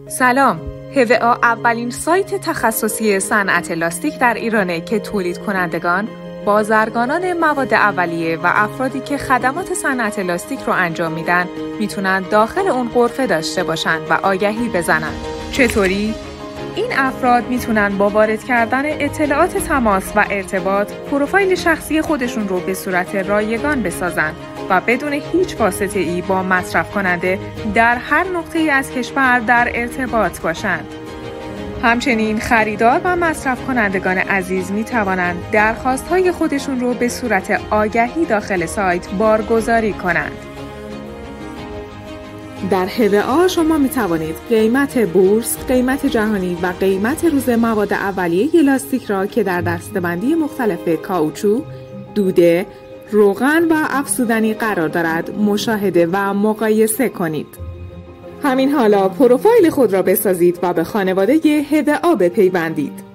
سلام، HVA اولین سایت تخصصی صنعت لاستیک در ایرانه که تولید کنندگان، بازرگانان مواد اولیه و افرادی که خدمات صنعت لاستیک رو انجام میدن میتونن داخل اون غرفه داشته باشن و آگهی بزنن. چطوری؟ این افراد میتونن با وارد کردن اطلاعات تماس و ارتباط پروفایل شخصی خودشون رو به صورت رایگان بسازن و بدون هیچ واسطه ای با مصرف کننده در هر نقطه‌ای از کشور در ارتباط باشند. همچنین خریدار و مصرف کنندگان عزیز می توانند درخواست‌های خودشون رو به صورت آگهی داخل سایت بارگذاری کنند. در HVA شما می توانید قیمت بورس، قیمت جهانی و قیمت روز مواد اولیه لاستیک را که در دسته‌بندی مختلف کائوچو، دوده، روغن و افزودنی قرار دارد مشاهده و مقایسه کنید. همین حالا پروفایل خود را بسازید و به خانواده HVA بپیوندید.